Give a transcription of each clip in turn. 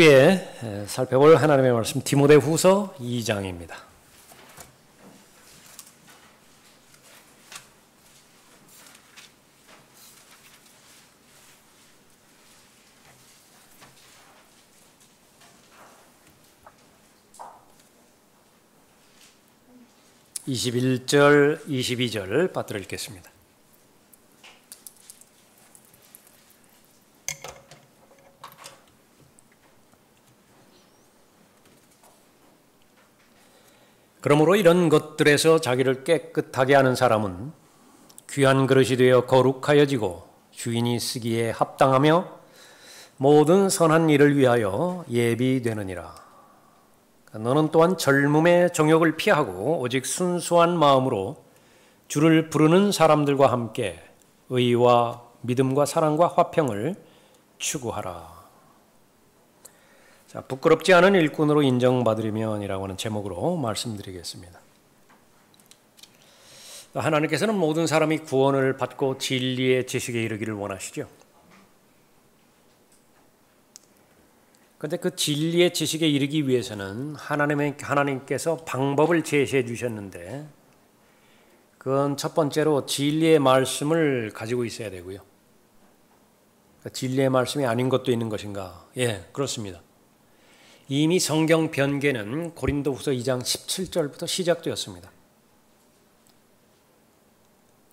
후에 살펴볼 하나님의 말씀 디모데후서 2장입니다. (21절) (22절) 받들어 읽겠습니다. 그러므로 이런 것들에서 자기를 깨끗하게 하는 사람은 귀한 그릇이 되어 거룩하여지고 주인이 쓰기에 합당하며 모든 선한 일을 위하여 예비되느니라. 너는 또한 젊음의 정욕을 피하고 오직 순수한 마음으로 주를 부르는 사람들과 함께 의와 믿음과 사랑과 화평을 추구하라. 자, 부끄럽지 않은 일꾼으로 인정받으려면이라고 하는 제목으로 말씀드리겠습니다. 하나님께서는 모든 사람이 구원을 받고 진리의 지식에 이르기를 원하시죠. 그런데 그 진리의 지식에 이르기 위해서는 하나님께서 방법을 제시해 주셨는데 그건 첫 번째로 진리의 말씀을 가지고 있어야 되고요. 진리의 말씀이 아닌 것도 있는 것인가? 예, 그렇습니다. 이미 성경 변개는 고린도후서 2장 17절부터 시작되었습니다.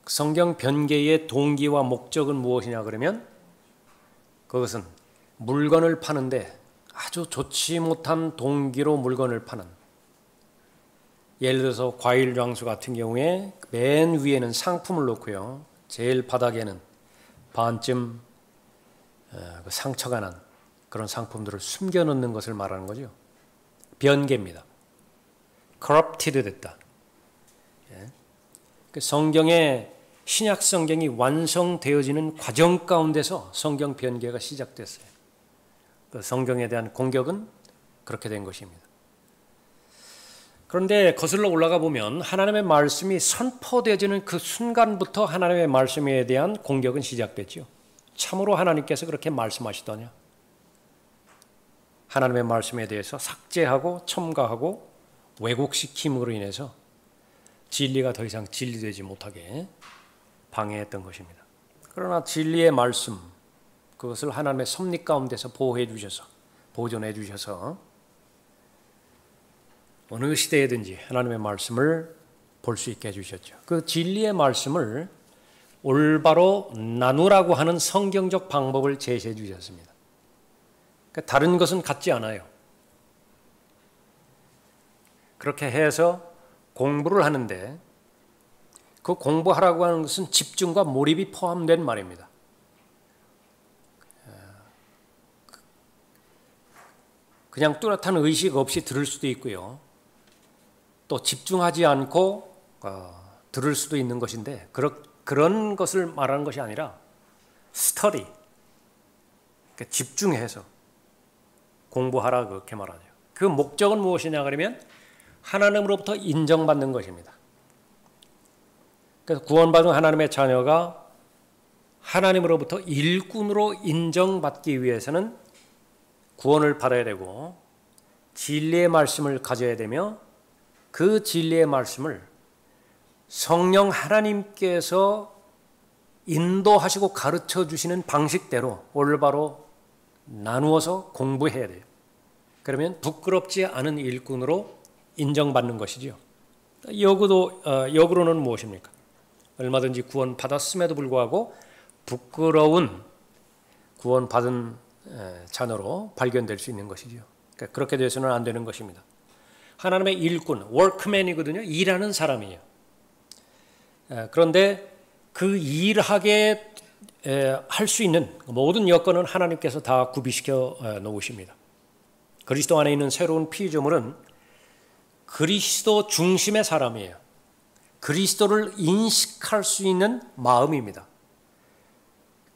성경 변개의 동기와 목적은 무엇이냐 그러면 그것은 물건을 파는데 아주 좋지 못한 동기로 물건을 파는, 예를 들어서 과일 장수 같은 경우에 맨 위에는 상품을 놓고요, 제일 바닥에는 반쯤 상처가 난 그런 상품들을 숨겨놓는 것을 말하는 거죠. 변개입니다. corrupted 됐다. 성경의 신약 성경이 완성되어지는 과정 가운데서 성경 변개가 시작됐어요. 그 성경에 대한 공격은 그렇게 된 것입니다. 그런데 거슬러 올라가 보면 하나님의 말씀이 선포되어지는 그 순간부터 하나님의 말씀에 대한 공격은 시작됐죠. 참으로 하나님께서 그렇게 말씀하시더냐? 하나님의 말씀에 대해서 삭제하고 첨가하고 왜곡시킴으로 인해서 진리가 더 이상 진리되지 못하게 방해했던 것입니다. 그러나 진리의 말씀, 그것을 하나님의 섭리 가운데서 보호해 주셔서, 보존해 주셔서 어느 시대에든지 하나님의 말씀을 볼 수 있게 해주셨죠. 그 진리의 말씀을 올바로 나누라고 하는 성경적 방법을 제시해 주셨습니다. 다른 것은 같지 않아요. 그렇게 해서 공부를 하는데 그 공부하라고 하는 것은 집중과 몰입이 포함된 말입니다. 그냥 뚜렷한 의식 없이 들을 수도 있고요. 또 집중하지 않고 들을 수도 있는 것인데 그런 것을 말하는 것이 아니라 스터디, 그러니까 집중해서 공부하라 그렇게 말하죠. 그 목적은 무엇이냐 그러면 하나님으로부터 인정받는 것입니다. 그래서 구원받은 하나님의 자녀가 하나님으로부터 일꾼으로 인정받기 위해서는 구원을 받아야 되고 진리의 말씀을 가져야 되며 그 진리의 말씀을 성령 하나님께서 인도하시고 가르쳐 주시는 방식대로 올바로 나누어서 공부해야 돼요. 그러면 부끄럽지 않은 일꾼으로 인정받는 것이죠. 역으로는 무엇입니까? 얼마든지 구원 받았음에도 불구하고 부끄러운 구원받은 자녀로 발견될 수 있는 것이죠. 그러니까 그렇게 돼서는 안 되는 것입니다. 하나님의 일꾼, 워크맨이거든요. 일하는 사람이에요. 그런데 그 일하게 할 수 있는 모든 여건은 하나님께서 다 구비시켜 놓으십니다. 그리스도 안에 있는 새로운 피조물은 그리스도 중심의 사람이에요. 그리스도를 인식할 수 있는 마음입니다.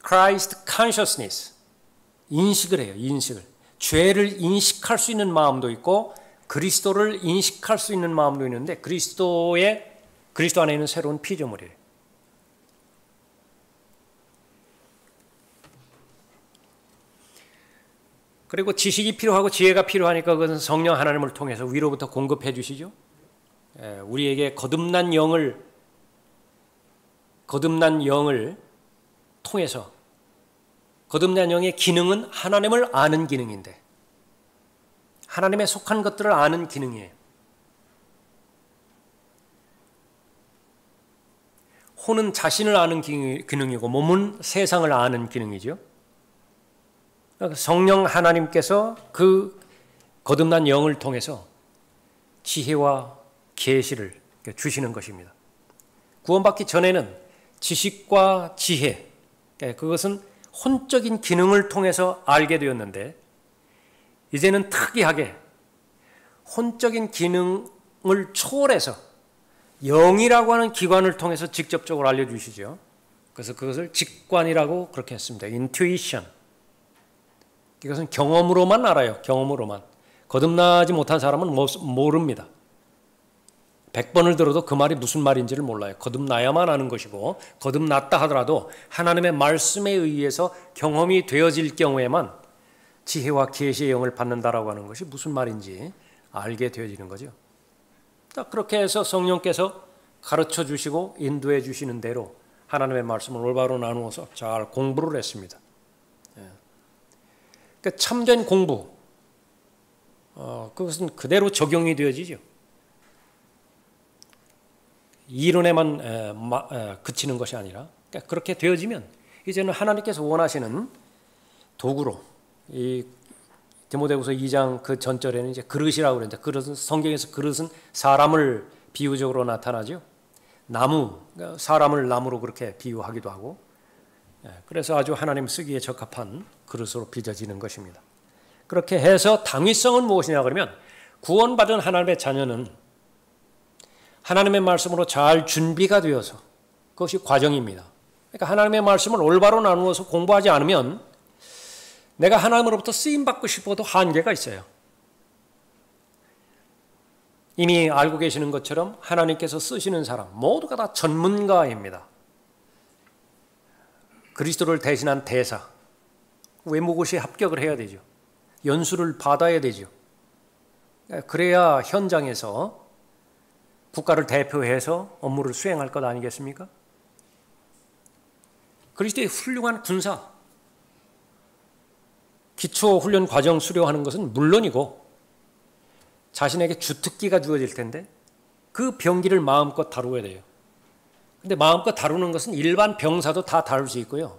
Christ consciousness, 인식을 해요. 인식을. 죄를 인식할 수 있는 마음도 있고 그리스도를 인식할 수 있는 마음도 있는데 그리스도 안에 있는 새로운 피조물이에요. 그리고 지식이 필요하고 지혜가 필요하니까 그것은 성령 하나님을 통해서 위로부터 공급해 주시죠. 우리에게 거듭난 영을 통해서, 거듭난 영의 기능은 하나님을 아는 기능인데, 하나님에 속한 것들을 아는 기능이에요. 혼은 자신을 아는 기능이고 몸은 세상을 아는 기능이죠. 성령 하나님께서 그 거듭난 영을 통해서 지혜와 계시를 주시는 것입니다. 구원받기 전에는 지식과 지혜, 그것은 혼적인 기능을 통해서 알게 되었는데, 이제는 특이하게 혼적인 기능을 초월해서 영이라고 하는 기관을 통해서 직접적으로 알려주시죠. 그래서 그것을 직관이라고 그렇게 했습니다. intuition. 이것은 경험으로만 알아요. 경험으로만. 거듭나지 못한 사람은 모릅니다. 100번을 들어도 그 말이 무슨 말인지를 몰라요. 거듭나야만 아는 것이고, 거듭났다 하더라도 하나님의 말씀에 의해서 경험이 되어질 경우에만 지혜와 계시의 영을 받는다라고 하는 것이 무슨 말인지 알게 되어지는 거죠. 그렇게 해서 성령께서 가르쳐 주시고 인도해 주시는 대로 하나님의 말씀을 올바로 나누어서 잘 공부를 했습니다. 그러니까 참된 공부, 그것은 그대로 적용이 되어지죠. 이론에만 그치는 것이 아니라, 그러니까 그렇게 되어지면 이제는 하나님께서 원하시는 도구로, 이 디모데후서 2장 그 전절에는 이제 그릇이라고 그러는데, 그릇은 성경에서 그릇은 사람을 비유적으로 나타나죠. 나무, 사람을 나무로 그렇게 비유하기도 하고, 그래서 아주 하나님 쓰기에 적합한 그릇으로 빚어지는 것입니다. 그렇게 해서 당위성은 무엇이냐 그러면, 구원받은 하나님의 자녀는 하나님의 말씀으로 잘 준비가 되어서, 그것이 과정입니다. 그러니까 하나님의 말씀을 올바로 나누어서 공부하지 않으면 내가 하나님으로부터 쓰임받고 싶어도 한계가 있어요. 이미 알고 계시는 것처럼 하나님께서 쓰시는 사람 모두가 다 전문가입니다. 그리스도를 대신한 대사, 외모고시에 합격을 해야 되죠. 연수를 받아야 되죠. 그래야 현장에서 국가를 대표해서 업무를 수행할 것 아니겠습니까? 그리스도의 훌륭한 군사, 기초 훈련 과정 수료하는 것은 물론이고, 자신에게 주특기가 주어질 텐데 그 병기를 마음껏 다루어야 돼요. 근데 마음껏 다루는 것은 일반 병사도 다 다룰 수 있고요.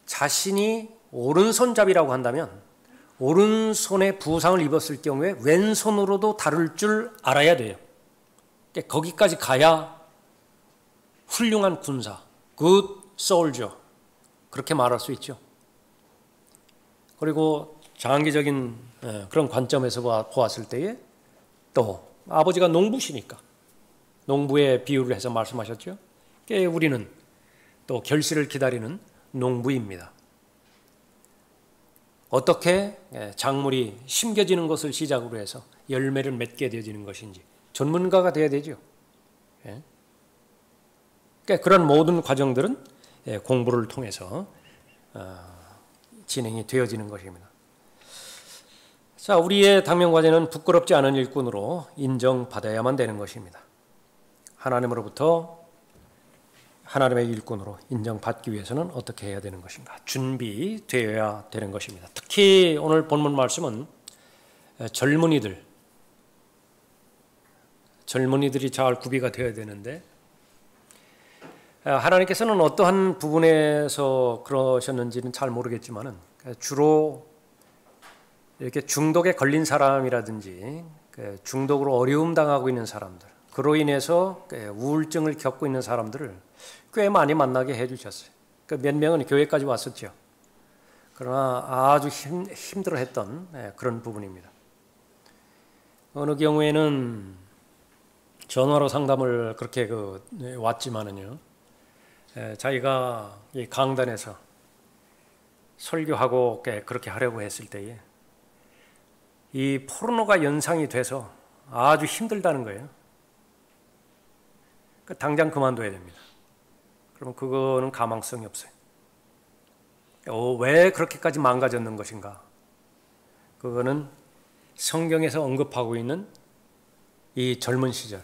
자신이 오른손잡이라고 한다면 오른손에 부상을 입었을 경우에 왼손으로도 다룰 줄 알아야 돼요. 그러니까 거기까지 가야 훌륭한 군사, good soldier, 그렇게 말할 수 있죠. 그리고 장기적인 그런 관점에서 보았을 때에 또 아버지가 농부시니까 농부의 비유를 해서 말씀하셨죠. 우리는 또 결실을 기다리는 농부입니다. 어떻게 작물이 심겨지는 것을 시작으로 해서 열매를 맺게 되어지는 것인지 전문가가 되어야 되죠. 그러니까 그런 모든 과정들은 공부를 통해서 진행이 되어지는 것입니다. 자, 우리의 당면과제는 부끄럽지 않은 일꾼으로 인정받아야만 되는 것입니다. 하나님으로부터 하나님의 일꾼으로 인정받기 위해서는 어떻게 해야 되는 것인가? 준비되어야 되는 것입니다. 특히 오늘 본문 말씀은 젊은이들이 잘 구비가 되어야 되는데, 하나님께서는 어떠한 부분에서 그러셨는지는 잘 모르겠지만은 주로 이렇게 중독에 걸린 사람이라든지 중독으로 어려움 당하고 있는 사람들, 그로 인해서 우울증을 겪고 있는 사람들을 꽤 많이 만나게 해주셨어요. 몇 명은 교회까지 왔었죠. 그러나 아주 힘들어했던 그런 부분입니다. 어느 경우에는 전화로 상담을 그렇게 왔지만은요, 자기가 이 강단에서 설교하고 그렇게 하려고 했을 때에 이 포르노가 연상이 돼서 아주 힘들다는 거예요. 당장 그만둬야 됩니다. 그러면 그거는 가망성이 없어요. 왜 그렇게까지 망가졌는 것인가? 그거는 성경에서 언급하고 있는 이 젊은 시절,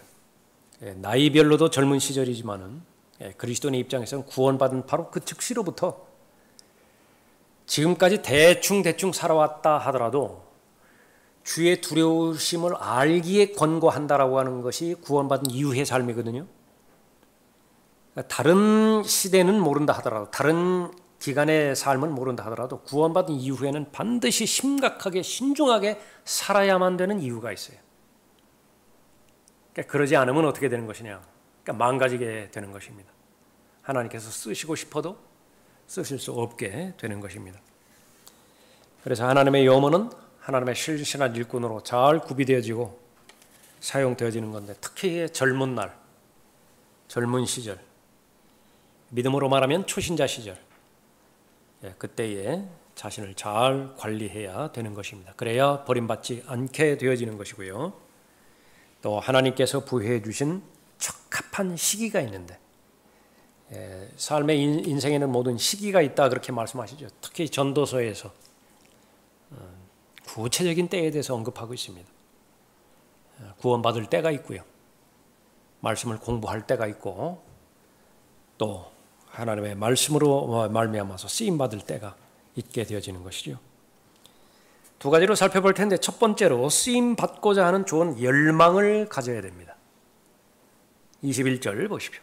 나이별로도 젊은 시절이지만은 그리스도인의 입장에서는 구원받은 바로 그 즉시로부터 지금까지 대충 살아왔다 하더라도 주의 두려우심을 알기에 권고한다라고 하는 것이 구원받은 이후의 삶이거든요. 다른 시대는 모른다 하더라도, 다른 기간의 삶은 모른다 하더라도 구원받은 이후에는 반드시 심각하게 신중하게 살아야만 되는 이유가 있어요. 그러니까 그러지 않으면 어떻게 되는 것이냐? 그러니까 망가지게 되는 것입니다. 하나님께서 쓰시고 싶어도 쓰실 수 없게 되는 것입니다. 그래서 하나님의 염원은 하나님의 신실한 일꾼으로 잘 구비되어지고 사용되어지는 건데, 특히 젊은 날, 젊은 시절, 믿음으로 말하면 초신자 시절, 그때에 자신을 잘 관리해야 되는 것입니다. 그래야 버림받지 않게 되어지는 것이고요. 또 하나님께서 부여해 주신 적합한 시기가 있는데, 삶의 인생에는 모든 시기가 있다 그렇게 말씀하시죠. 특히 전도서에서 구체적인 때에 대해서 언급하고 있습니다. 구원받을 때가 있고요, 말씀을 공부할 때가 있고, 또 하나님의 말씀으로 말미암아서 쓰임받을 때가 있게 되어지는 것이죠. 두 가지로 살펴볼 텐데, 첫 번째로 쓰임받고자 하는 좋은 열망을 가져야 됩니다. 21절 보십시오.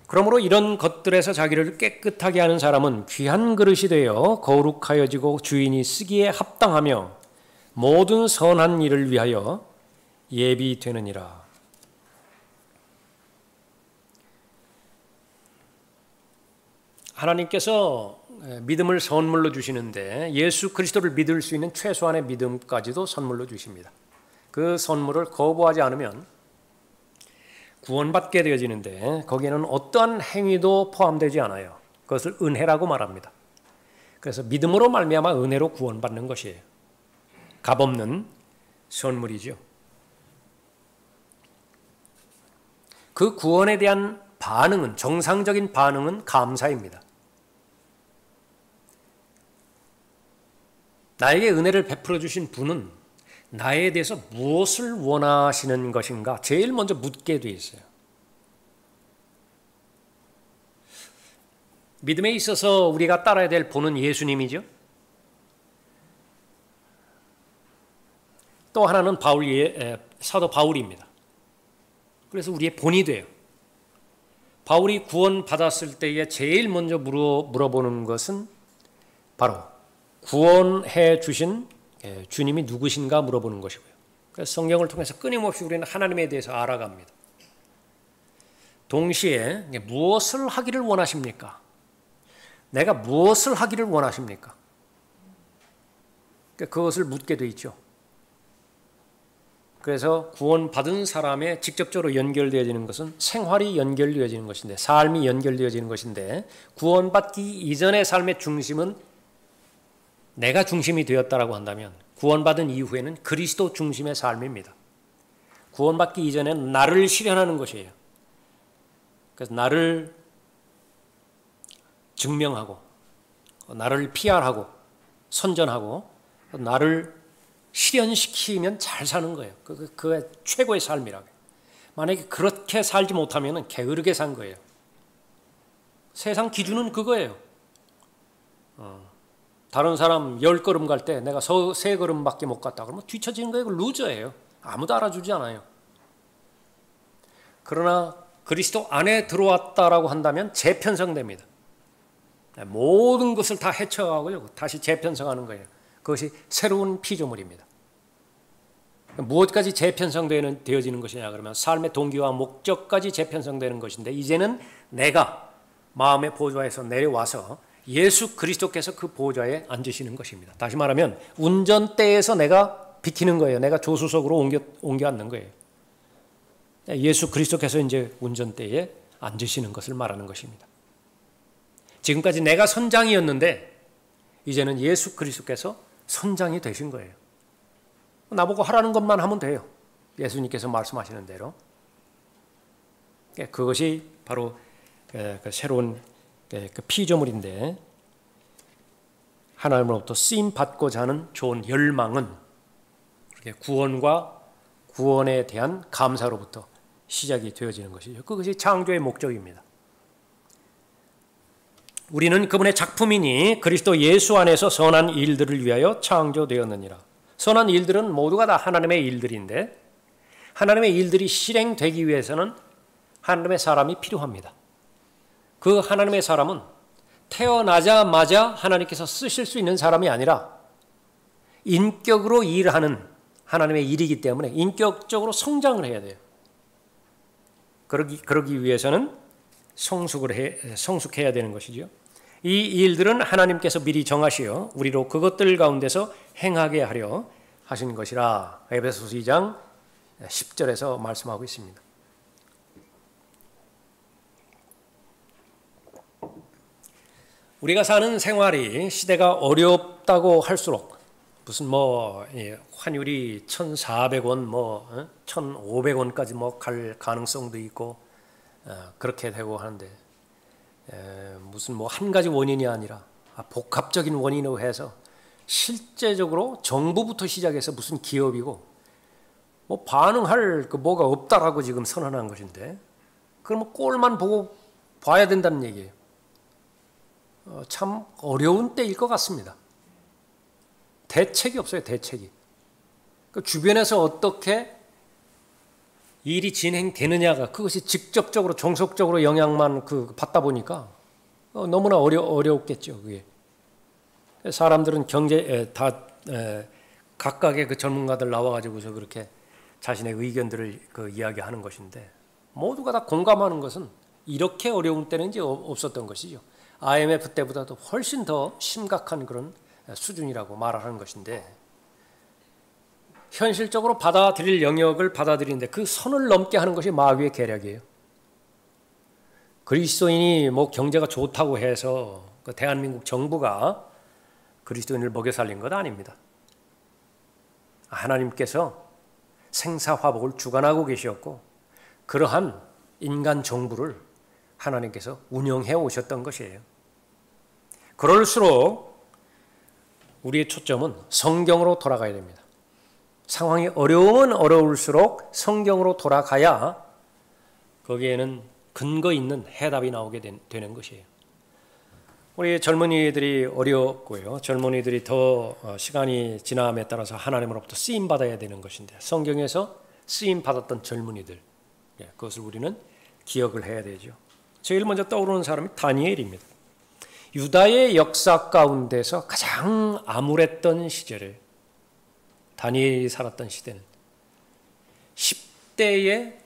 그러므로 이런 것들에서 자기를 깨끗하게 하는 사람은 귀한 그릇이 되어 거룩하여지고 주인이 쓰기에 합당하며 모든 선한 일을 위하여 예비되느니라. 하나님께서 믿음을 선물로 주시는데, 예수 그리스도를 믿을 수 있는 최소한의 믿음까지도 선물로 주십니다. 그 선물을 거부하지 않으면 구원받게 되어지는데, 거기에는 어떠한 행위도 포함되지 않아요. 그것을 은혜라고 말합니다. 그래서 믿음으로 말미암아 은혜로 구원받는 것이에요. 값없는 선물이죠. 그 구원에 대한 반응은, 정상적인 반응은 감사입니다. 나에게 은혜를 베풀어 주신 분은 나에 대해서 무엇을 원하시는 것인가 제일 먼저 묻게 돼 있어요. 믿음에 있어서 우리가 따라야 될 본은 예수님이죠. 또 하나는 사도 바울입니다. 그래서 우리의 본이 돼요. 바울이 구원받았을 때에 제일 먼저 물어보는 것은 바로 구원해 주신 주님이 누구신가 물어보는 것이고요. 그래서 성경을 통해서 끊임없이 우리는 하나님에 대해서 알아갑니다. 동시에 무엇을 하기를 원하십니까? 내가 무엇을 하기를 원하십니까? 그것을 묻게 돼 있죠. 그래서 구원받은 사람에 직접적으로 연결되어지는 것은 생활이 연결되어지는 것인데, 삶이 연결되어지는 것인데, 구원받기 이전의 삶의 중심은 내가 중심이 되었다라고 한다면, 구원받은 이후에는 그리스도 중심의 삶입니다. 구원받기 이전에는 나를 실현하는 것이에요. 그래서 나를 증명하고, 나를 PR하고, 선전하고, 나를 실현시키면 잘 사는 거예요. 그게 최고의 삶이라고. 만약에 그렇게 살지 못하면 게으르게 산 거예요. 세상 기준은 그거예요. 다른 사람 10걸음 갈 때 내가 3걸음밖에 못 갔다 그러면 뒤처지는 거예요. 루저예요. 아무도 알아주지 않아요. 그러나 그리스도 안에 들어왔다라고 한다면 재편성됩니다. 모든 것을 다 헤쳐가고요, 다시 재편성하는 거예요. 그것이 새로운 피조물입니다. 무엇까지 재편성되어지는 것이냐 그러면 삶의 동기와 목적까지 재편성되는 것인데, 이제는 내가 마음의 보좌에서 내려와서 예수 그리스도께서 그 보좌에 앉으시는 것입니다. 다시 말하면 운전대에서 내가 비키는 거예요. 내가 조수석으로 옮겨 앉는 거예요. 예수 그리스도께서 이제 운전대에 앉으시는 것을 말하는 것입니다. 지금까지 내가 선장이었는데 이제는 예수 그리스도께서 선장이 되신 거예요. 나보고 하라는 것만 하면 돼요. 예수님께서 말씀하시는 대로. 그것이 바로 그 새로운 그 피조물인데, 하나님으로부터 쓰임 받고자 하는 좋은 열망은 구원과 구원에 대한 감사로부터 시작이 되어지는 것이죠. 그것이 창조의 목적입니다. 우리는 그분의 작품이니 그리스도 예수 안에서 선한 일들을 위하여 창조되었느니라. 선한 일들은 모두가 다 하나님의 일들인데 하나님의 일들이 실행되기 위해서는 하나님의 사람이 필요합니다. 그 하나님의 사람은 태어나자마자 하나님께서 쓰실 수 있는 사람이 아니라 인격으로 일하는 하나님의 일이기 때문에 인격적으로 성장을 해야 돼요. 그러기 위해서는 성숙해야 되는 것이죠. 이 일들은 하나님께서 미리 정하시어 우리로 그것들 가운데서 행하게 하려 하신 것이라. 에베소서 2장 10절에서 말씀하고 있습니다. 우리가 사는 생활이 시대가 어렵다고 할수록 무슨 환율이 1,400원, 1,500원까지 갈 가능성도 있고 그렇게 되고 하는데 무슨 한 가지 원인이 아니라 복합적인 원인으로 해서 실제적으로 정부부터 시작해서 무슨 기업이고 반응할 뭐가 없다라고 지금 선언한 것인데 그럼 꼴만 보고 봐야 된다는 얘기예요. 참 어려운 때일 것 같습니다. 대책이 없어요. 대책이. 주변에서 어떻게 일이 진행되느냐가 그것이 직접적으로 종속적으로 영향만 받다 보니까 너무나 어려웠겠죠. 그게. 사람들은 경제 각각의 그 전문가들 나와가지고서 그렇게 자신의 의견들을 이야기하는 것인데 모두가 다 공감하는 것은 이렇게 어려운 때는 이제 없었던 것이죠. IMF 때보다도 훨씬 더 심각한 그런 수준이라고 말하는 것인데 현실적으로 받아들일 영역을 받아들이는데 그 선을 넘게 하는 것이 마귀의 계략이에요. 그리스도인이 경제가 좋다고 해서 그 대한민국 정부가 그리스도인을 먹여 살린 것 아닙니다. 하나님께서 생사화복을 주관하고 계셨고 그러한 인간 정부를 하나님께서 운영해 오셨던 것이에요. 그럴수록 우리의 초점은 성경으로 돌아가야 됩니다. 상황이 어려우면 어려울수록 성경으로 돌아가야 거기에는 근거 있는 해답이 나오게 되는 것이에요. 우리 젊은이들이 어렵고요. 젊은이들이 더 시간이 지남에 따라서 하나님으로부터 쓰임받아야 되는 것인데 성경에서 쓰임받았던 젊은이들 그것을 우리는 기억을 해야 되죠. 제일 먼저 떠오르는 사람이 다니엘입니다. 유다의 역사 가운데서 가장 암울했던 시절에 다니엘이 살았던 시대는 10대에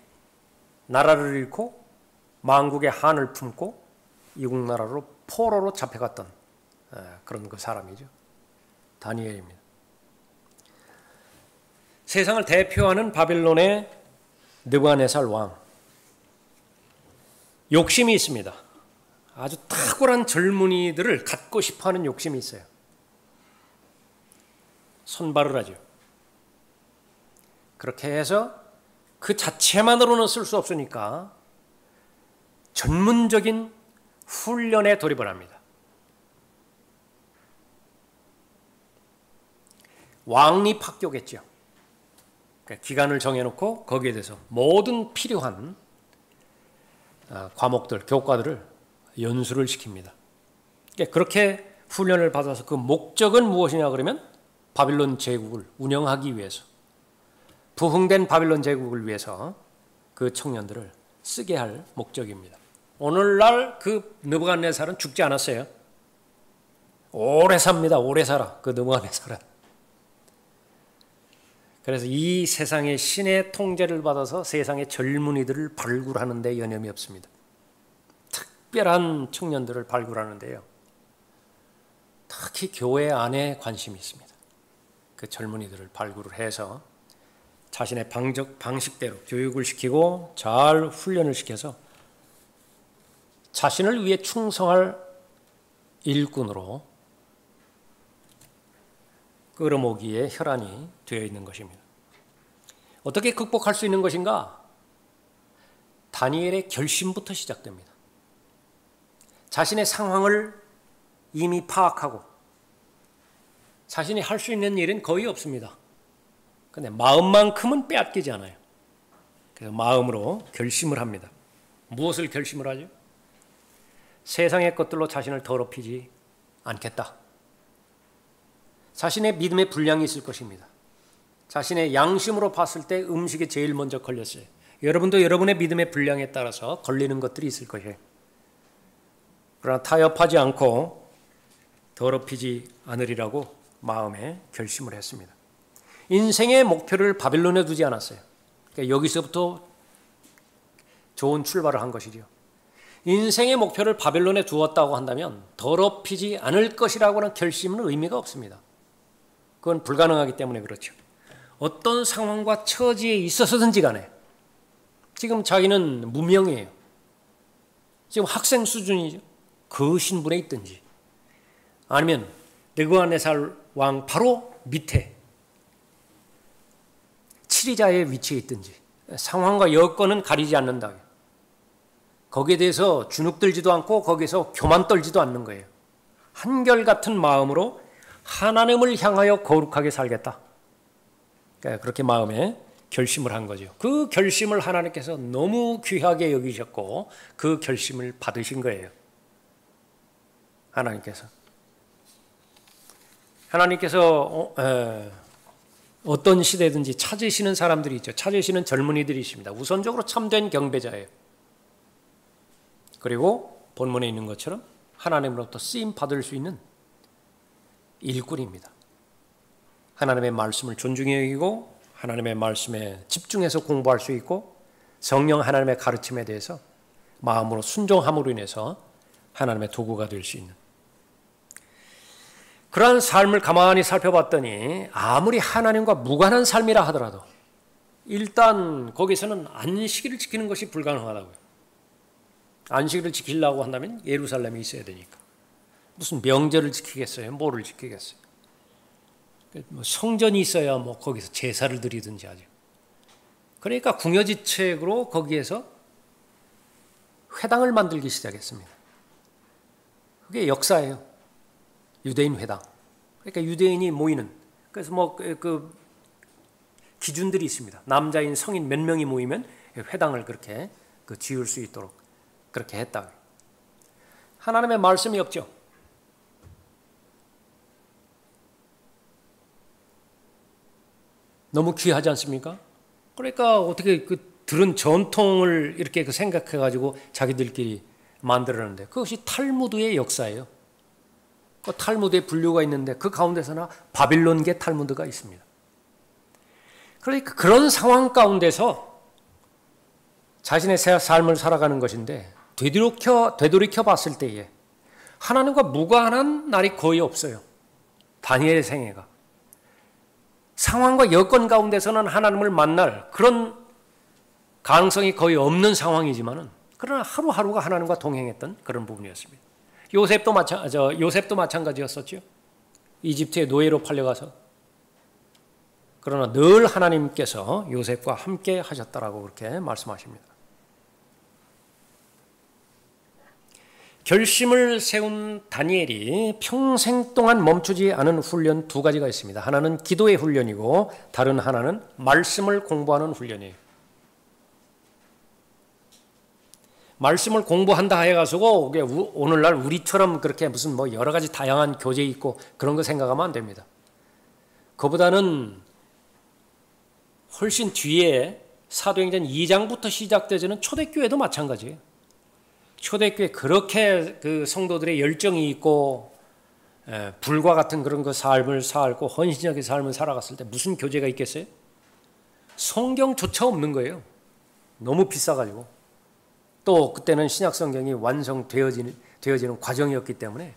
나라를 잃고 만국의 한을 품고 이국 나라로 포로로 잡혀갔던 그런 그 사람이죠. 다니엘입니다. 세상을 대표하는 바빌론의 느부갓네살 왕. 욕심이 있습니다. 아주 탁월한 젊은이들을 갖고 싶어하는 욕심이 있어요. 손발을 하죠. 그렇게 해서 그 자체만으로는 쓸 수 없으니까 전문적인 훈련에 돌입을 합니다. 왕립학교겠죠. 그러니까 기간을 정해놓고 거기에 대해서 모든 필요한 과목들, 교과들을 연수를 시킵니다. 그렇게 훈련을 받아서 그 목적은 무엇이냐 그러면 바빌론 제국을 운영하기 위해서 부흥된 바빌론 제국을 위해서 그 청년들을 쓰게 할 목적입니다. 오늘날 그 느부갓네살은 죽지 않았어요. 오래 삽니다. 오래 살아. 그 느부갓네살은. 그래서 이 세상의 신의 통제를 받아서 세상의 젊은이들을 발굴하는 데 여념이 없습니다. 특별한 청년들을 발굴하는데요. 특히 교회 안에 관심이 있습니다. 그 젊은이들을 발굴을 해서 자신의 방식대로 교육을 시키고 잘 훈련을 시켜서 자신을 위해 충성할 일꾼으로 끌어모기에 혈안이 되어 있는 것입니다. 어떻게 극복할 수 있는 것인가? 다니엘의 결심부터 시작됩니다. 자신의 상황을 이미 파악하고 자신이 할 수 있는 일은 거의 없습니다. 근데 마음만큼은 빼앗기지 않아요. 그래서 마음으로 결심을 합니다. 무엇을 결심을 하죠? 세상의 것들로 자신을 더럽히지 않겠다. 자신의 믿음에 분량이 있을 것입니다. 자신의 양심으로 봤을 때 음식이 제일 먼저 걸렸어요. 여러분도 여러분의 믿음의 분량에 따라서 걸리는 것들이 있을 것이에요. 그러나 타협하지 않고 더럽히지 않으리라고 마음에 결심을 했습니다. 인생의 목표를 바빌론에 두지 않았어요. 그러니까 여기서부터 좋은 출발을 한 것이죠. 인생의 목표를 바벨론에 두었다고 한다면 더럽히지 않을 것이라고는 결심은 의미가 없습니다. 그건 불가능하기 때문에 그렇죠. 어떤 상황과 처지에 있어서든지 간에 지금 자기는 무명이에요. 지금 학생 수준이죠. 그 신분에 있든지 아니면 느부갓네살 왕 바로 밑에 치리자의 위치에 있든지 상황과 여건은 가리지 않는다. 거기에 대해서 주눅들지도 않고 거기에서 교만 떨지도 않는 거예요. 한결같은 마음으로 하나님을 향하여 거룩하게 살겠다. 그렇게 마음에 결심을 한 거죠. 그 결심을 하나님께서 너무 귀하게 여기셨고 그 결심을 받으신 거예요. 하나님께서 어떤 시대든지 찾으시는 사람들이 있죠. 찾으시는 젊은이들이 있습니다. 우선적으로 참된 경배자예요. 그리고 본문에 있는 것처럼 하나님으로부터 쓰임 받을 수 있는 일꾼입니다. 하나님의 말씀을 존중히 여기고 하나님의 말씀에 집중해서 공부할 수 있고 성령 하나님의 가르침에 대해서 마음으로 순종함으로 인해서 하나님의 도구가 될 수 있는 그러한 삶을 가만히 살펴봤더니 아무리 하나님과 무관한 삶이라 하더라도 일단 거기서는 안식일을 지키는 것이 불가능하다고요. 안식일을 지키려고 한다면 예루살렘에 있어야 되니까. 무슨 명절을 지키겠어요? 뭐를 지키겠어요? 성전이 있어야 뭐 거기서 제사를 드리든지 하죠. 그러니까 궁여지책으로 거기에서 회당을 만들기 시작했습니다. 그게 역사예요. 유대인 회당. 그러니까 유대인이 모이는. 그래서 뭐 그 기준들이 있습니다. 남자인 성인 몇 명이 모이면 회당을 그렇게 지을 수 있도록 그렇게 했다. 하나님의 말씀이 없죠. 너무 귀하지 않습니까? 그러니까 어떻게 들은 전통을 이렇게 생각해가지고 자기들끼리 만들었는데 그것이 탈무드의 역사예요. 그 탈무드의 분류가 있는데 그 가운데서나 바빌론계 탈무드가 있습니다. 그러니까 그런 상황 가운데서 자신의 새 삶을 살아가는 것인데 되돌이켜 봤을 때에 하나님과 무관한 날이 거의 없어요. 다니엘의 생애가. 상황과 여건 가운데서는 하나님을 만날 그런 가능성이 거의 없는 상황이지만은 그러나 하루하루가 하나님과 동행했던 그런 부분이었습니다. 요셉도 마찬가지였었죠. 이집트의 노예로 팔려가서. 그러나 늘 하나님께서 요셉과 함께 하셨다라고 그렇게 말씀하십니다. 결심을 세운 다니엘이 평생 동안 멈추지 않은 훈련 두 가지가 있습니다. 하나는 기도의 훈련이고 다른 하나는 말씀을 공부하는 훈련이에요. 말씀을 공부한다 해가지고 오늘날 우리처럼 그렇게 무슨 뭐 여러 가지 다양한 교재 있고 그런 거 생각하면 안 됩니다. 그보다는 훨씬 뒤에 사도행전 2장부터 시작되는 초대교회도 마찬가지예요. 초대교회 그렇게 그 성도들의 열정이 있고 불과 같은 그런 그 삶을 살고 헌신적인 삶을 살아갔을 때 무슨 교재가 있겠어요? 성경조차 없는 거예요. 너무 비싸가지고. 또 그때는 신약 성경이 완성되어지는 과정이었기 때문에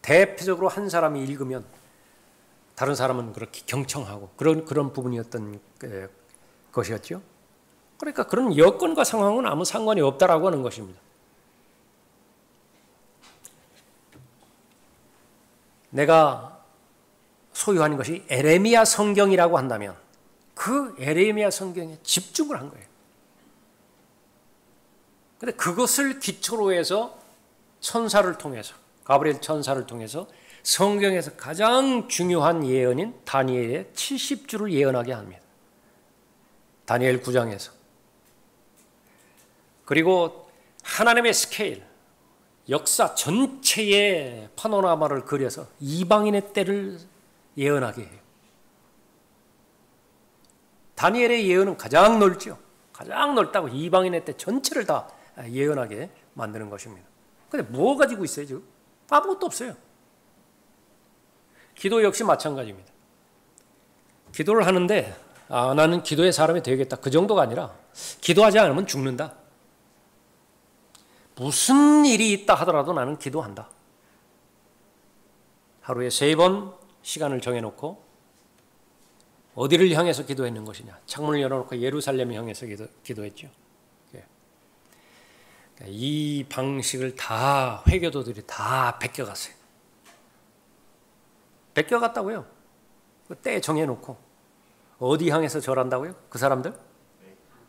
대표적으로 한 사람이 읽으면 다른 사람은 그렇게 경청하고 그런 부분이었던 것이었죠. 그러니까 그런 여건과 상황은 아무 상관이 없다라고 하는 것입니다. 내가 소유하는 것이 에레미야 성경이라고 한다면 그 에레미야 성경에 집중을 한 거예요. 그런데 그것을 기초로 해서 천사를 통해서 가브리엘 천사를 통해서 성경에서 가장 중요한 예언인 다니엘의 70주를 예언하게 합니다. 다니엘 9장에서. 그리고 하나님의 스케일, 역사 전체의 파노라마를 그려서 이방인의 때를 예언하게 해요. 다니엘의 예언은 가장 넓죠. 가장 넓다고 이방인의 때 전체를 다 예언하게 만드는 것입니다. 근데 뭐 가지고 있어요 지금? 아무것도 없어요. 기도 역시 마찬가지입니다. 기도를 하는데 나는 기도의 사람이 되겠다. 그 정도가 아니라 기도하지 않으면 죽는다. 무슨 일이 있다 하더라도 나는 기도한다. 하루에 3번 시간을 정해놓고 어디를 향해서 기도했는 것이냐. 창문을 열어놓고 예루살렘을 향해서 기도했죠. 이 방식을 다 회교도들이 다 베껴갔어요. 베껴갔다고요. 때 정해놓고 어디 향해서 절한다고요? 그 사람들?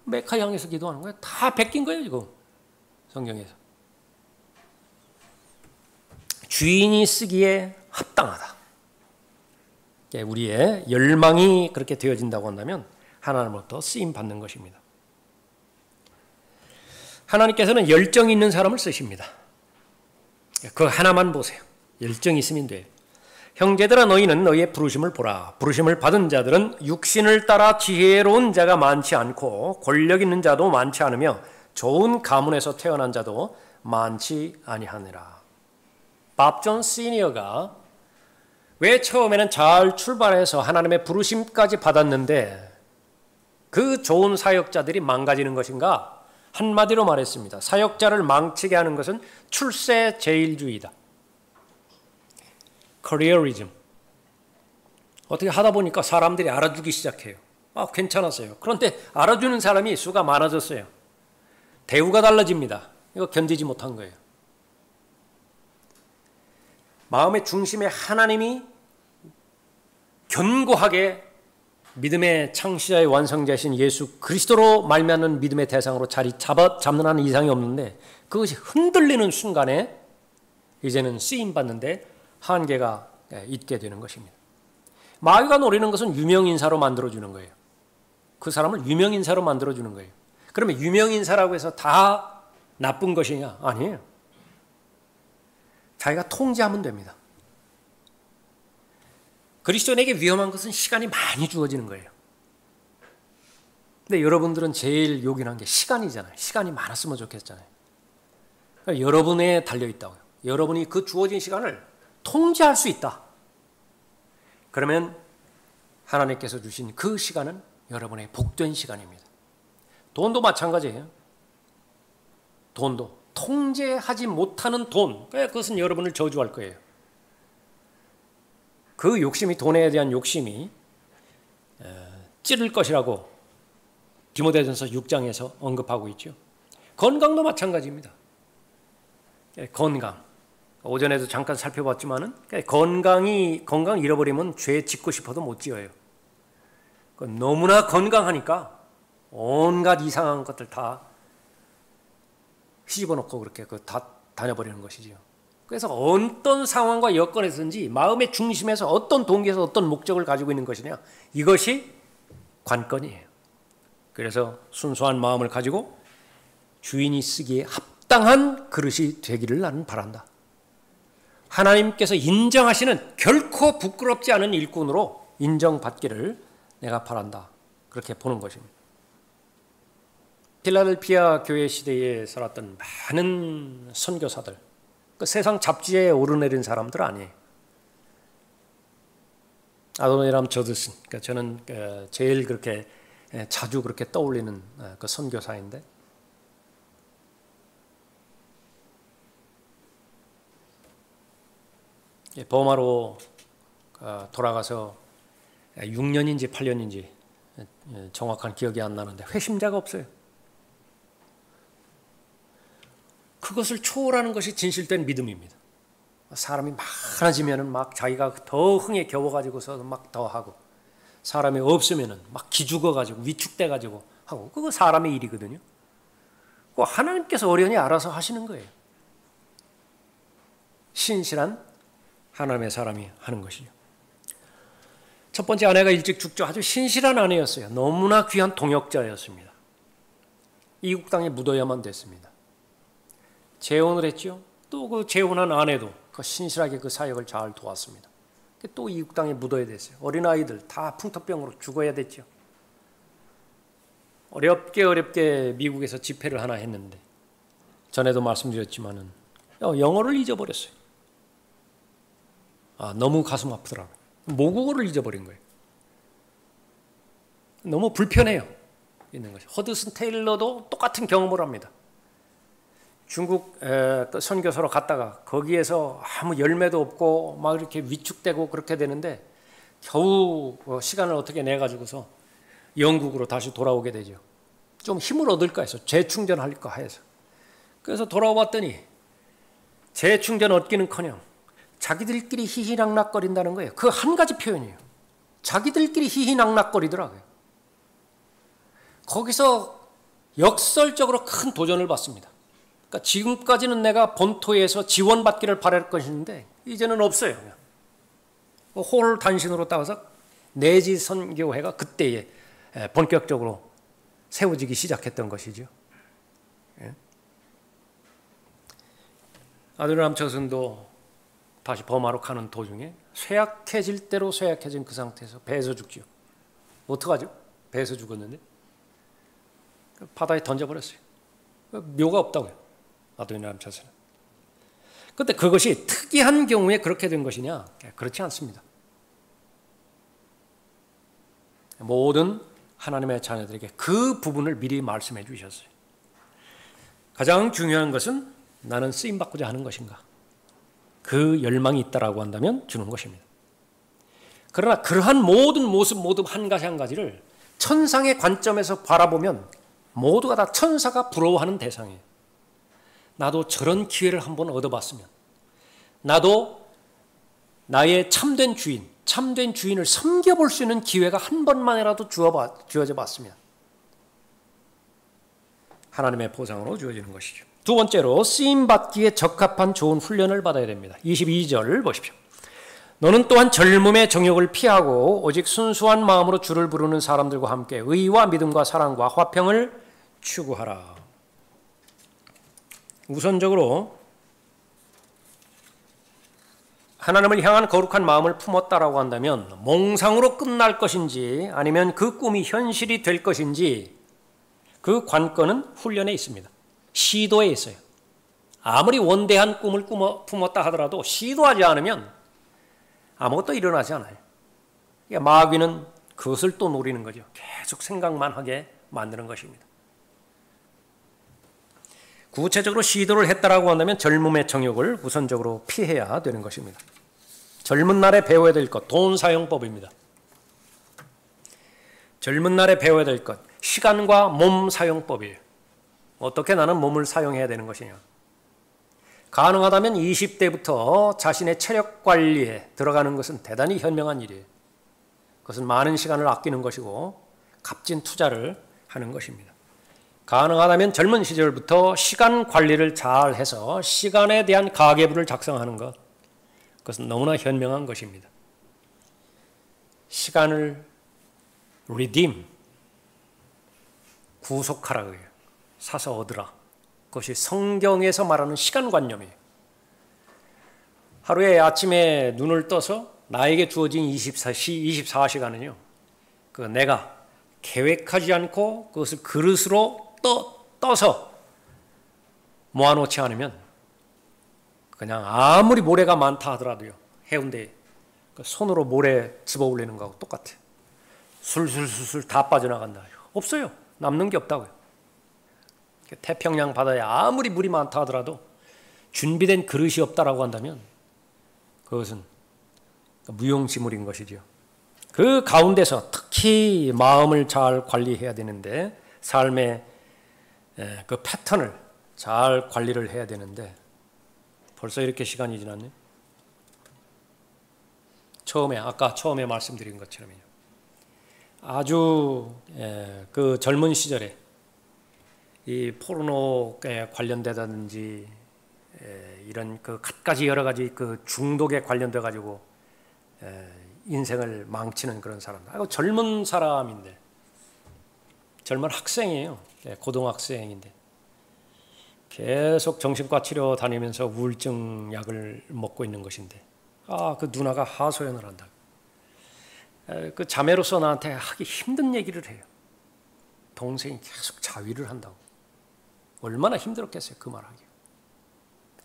메카 향해서 기도하는 거예요. 다 베낀 거예요 지금 성경에서. 주인이 쓰기에 합당하다. 우리의 열망이 그렇게 되어진다고 한다면 하나님으로부터 쓰임 받는 것입니다. 하나님께서는 열정이 있는 사람을 쓰십니다. 그 하나만 보세요. 열정이 있으면 돼요. 형제들아 너희는 너희의 부르심을 보라. 부르심을 받은 자들은 육신을 따라 지혜로운 자가 많지 않고 권력 있는 자도 많지 않으며 좋은 가문에서 태어난 자도 많지 아니하니라. 밥 존 시니어가 왜 처음에는 잘 출발해서 하나님의 부르심까지 받았는데 그 좋은 사역자들이 망가지는 것인가? 한마디로 말했습니다. 사역자를 망치게 하는 것은 출세 제일주의다. 커리어리즘. 어떻게 하다 보니까 사람들이 알아주기 시작해요. 괜찮았어요. 그런데 알아주는 사람이 수가 많아졌어요. 대우가 달라집니다. 이거 견디지 못한 거예요. 마음의 중심에 하나님이 견고하게 믿음의 창시자의 완성자이신 예수 그리스도로 말미암는 믿음의 대상으로 자리 잡는 한 이상이 없는데 그것이 흔들리는 순간에 이제는 쓰임받는데 한계가 있게 되는 것입니다. 마귀가 노리는 것은 유명인사로 만들어주는 거예요. 그 사람을 유명인사로 만들어주는 거예요. 그러면 유명인사라고 해서 다 나쁜 것이냐? 아니에요. 자기가 통제하면 됩니다. 그리스도인에게 위험한 것은 시간이 많이 주어지는 거예요. 근데 여러분들은 제일 요긴한 게 시간이잖아요. 시간이 많았으면 좋겠잖아요. 그러니까 여러분에 달려있다고요. 여러분이 그 주어진 시간을 통제할 수 있다. 그러면 하나님께서 주신 그 시간은 여러분의 복된 시간입니다. 돈도 마찬가지예요. 돈도. 통제하지 못하는 돈. 그것은 여러분을 저주할 거예요. 그 욕심이 돈에 대한 욕심이 찌를 것이라고 디모데전서 6장에서 언급하고 있죠. 건강도 마찬가지입니다. 건강. 오전에도 잠깐 살펴봤지만은 건강 잃어버리면 죄 짓고 싶어도 못 지어요. 너무나 건강하니까 온갖 이상한 것들 다 휘집어 놓고 그렇게 다 다녀버리는 것이지요. 그래서 어떤 상황과 여건에서든지 마음의 중심에서 어떤 동기에서 어떤 목적을 가지고 있는 것이냐, 이것이 관건이에요. 그래서 순수한 마음을 가지고 주인이 쓰기에 합당한 그릇이 되기를 나는 바란다. 하나님께서 인정하시는 결코 부끄럽지 않은 일꾼으로 인정받기를 내가 바란다. 그렇게 보는 것입니다. 필라델피아 교회 시대에 살았던 많은 선교사들, 그 세상 잡지에 오르내린 사람들 아니에요. 아도니람 저드슨, 그러니까 저는 제일 그렇게 자주 그렇게 떠올리는 그 선교사인데, 버마로 돌아가서 6년인지 8년인지 정확한 기억이 안 나는데 회심자가 없어요. 그것을 초월하는 것이 진실된 믿음입니다. 사람이 많아지면은 막 자기가 더 흥에 겨워가지고서 막 더 하고, 사람이 없으면은 막 기죽어가지고 위축돼가지고 하고, 그거 사람의 일이거든요. 그거 하나님께서 어련히 알아서 하시는 거예요. 신실한 하나님의 사람이 하는 것이죠. 첫 번째 아내가 일찍 죽죠. 아주 신실한 아내였어요. 너무나 귀한 동역자였습니다. 이국 땅에 묻어야만 됐습니다. 재혼을 했죠. 또 그 재혼한 아내도 그 신실하게 그 사역을 잘 도왔습니다. 또 이국 땅에 묻어야 됐어요. 어린아이들 다 풍토병으로 죽어야 됐죠. 어렵게 미국에서 집회를 하나 했는데 전에도 말씀드렸지만은 영어를 잊어버렸어요. 너무 가슴 아프더라고요. 모국어를 잊어버린 거예요. 너무 불편해요. 있는 것이. 허드슨 테일러도 똑같은 경험을 합니다. 중국 선교사로 갔다가 거기에서 아무 열매도 없고 막 이렇게 위축되고 그렇게 되는데 겨우 시간을 어떻게 내 가지고서 영국으로 다시 돌아오게 되죠. 좀 힘을 얻을까 해서 재충전할까 해서. 그래서 돌아왔더니 재충전 얻기는커녕 자기들끼리 히히낙낙거린다는 거예요. 그 한 가지 표현이에요. 자기들끼리 히히낙낙거리더라고요. 거기서 역설적으로 큰 도전을 받습니다. 그러니까 지금까지는 내가 본토에서 지원받기를 바랄 것인데 이제는 없어요. 홀 단신으로 따라서 내지 선교회가 그때에 본격적으로 세워지기 시작했던 것이죠. 아드람 저승도 다시 버마로 가는 도중에 쇠약해질 대로 쇠약해진 그 상태에서 배에서 죽죠. 어떡하죠? 배에서 죽었는데 바다에 던져버렸어요. 묘가 없다고요. 아드람 저승은. 그런데 그것이 특이한 경우에 그렇게 된 것이냐? 그렇지 않습니다. 모든 하나님의 자녀들에게 그 부분을 미리 말씀해 주셨어요. 가장 중요한 것은 나는 쓰임받고자 하는 것인가? 그 열망이 있다라고 한다면 주는 것입니다. 그러나 그러한 모든 모습 모두 한 가지 한 가지를 천상의 관점에서 바라보면 모두가 다 천사가 부러워하는 대상이에요. 나도 저런 기회를 한번 얻어봤으면, 나도 나의 참된 주인을 섬겨볼 수 있는 기회가 한 번만이라도 주어져 봤으면 하나님의 보상으로 주어지는 것이죠. 두 번째로 쓰임받기에 적합한 좋은 훈련을 받아야 됩니다. 22절 보십시오. 너는 또한 젊음의 정욕을 피하고 오직 순수한 마음으로 주를 부르는 사람들과 함께 의와 믿음과 사랑과 화평을 추구하라. 우선적으로 하나님을 향한 거룩한 마음을 품었다라고 한다면 몽상으로 끝날 것인지 아니면 그 꿈이 현실이 될 것인지 그 관건은 훈련에 있습니다. 시도에 있어요. 아무리 원대한 꿈을 품었다 하더라도 시도하지 않으면 아무것도 일어나지 않아요. 그러니까 마귀는 그것을 또 노리는 거죠. 계속 생각만 하게 만드는 것입니다. 구체적으로 시도를 했다라고 한다면 젊음의 정욕을 우선적으로 피해야 되는 것입니다. 젊은 날에 배워야 될 것, 돈 사용법입니다. 젊은 날에 배워야 될 것, 시간과 몸 사용법이에요. 어떻게 나는 몸을 사용해야 되는 것이냐. 가능하다면 20대부터 자신의 체력 관리에 들어가는 것은 대단히 현명한 일이에요. 그것은 많은 시간을 아끼는 것이고 값진 투자를 하는 것입니다. 가능하다면 젊은 시절부터 시간 관리를 잘 해서 시간에 대한 가계부를 작성하는 것, 그것은 너무나 현명한 것입니다. 시간을 redeem, 구속하라 그래요. 사서 얻으라. 그것이 성경에서 말하는 시간관념이에요. 하루에 아침에 눈을 떠서 나에게 주어진 24시간은요. 그 내가 계획하지 않고 그것을 그릇으로 떠서 모아놓지 않으면 그냥 아무리 모래가 많다 하더라도요. 해운대에 손으로 모래 집어 올리는 거하고 똑같아요. 술술술술 다 빠져나간다. 없어요. 남는 게 없다고요. 태평양 바다에 아무리 물이 많다 하더라도 준비된 그릇이 없다라고 한다면 그것은 무용지물인 것이죠. 그 가운데서 특히 마음을 잘 관리해야 되는데 삶의 그 패턴을 잘 관리를 해야 되는데 벌써 이렇게 시간이 지났네. 아까 처음에 말씀드린 것처럼요. 아주 그 젊은 시절에 이 포르노에 관련되다든지 이런 그 갖가지 여러 가지 그 중독에 관련돼 가지고 인생을 망치는 그런 사람들. 아이고 젊은 사람인데, 젊은 학생이에요. 고등학생인데 계속 정신과 치료 다니면서 우울증 약을 먹고 있는 것인데, 그 누나가 하소연을 한다. 그 자매로서 나한테 하기 힘든 얘기를 해요. 동생이 계속 자위를 한다고. 얼마나 힘들었겠어요, 그 말하기.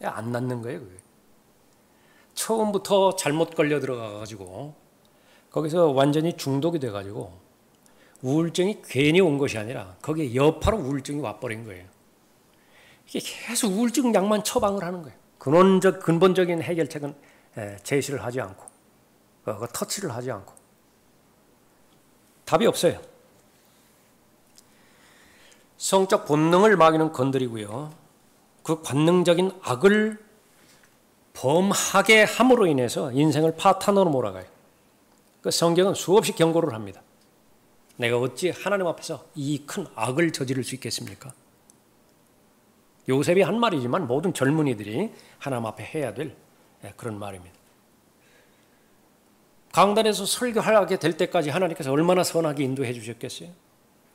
안 낫는 거예요, 그게. 처음부터 잘못 걸려 들어가가지고 거기서 완전히 중독이 돼가지고 우울증이 괜히 온 것이 아니라 거기에 여파로 우울증이 와버린 거예요. 이게 계속 우울증 약만 처방을 하는 거예요. 근본적인 해결책은 제시를 하지 않고, 터치를 하지 않고. 답이 없어요. 성적 본능을 마귀는 건드리고요, 그 관능적인 악을 범하게 함으로 인해서 인생을 파탄으로 몰아가요. 그 성경은 수없이 경고를 합니다. 내가 어찌 하나님 앞에서 이 큰 악을 저지를 수 있겠습니까? 요셉이 한 말이지만 모든 젊은이들이 하나님 앞에 해야 될 그런 말입니다. 강단에서 설교하게 될 때까지 하나님께서 얼마나 선하게 인도해 주셨겠어요?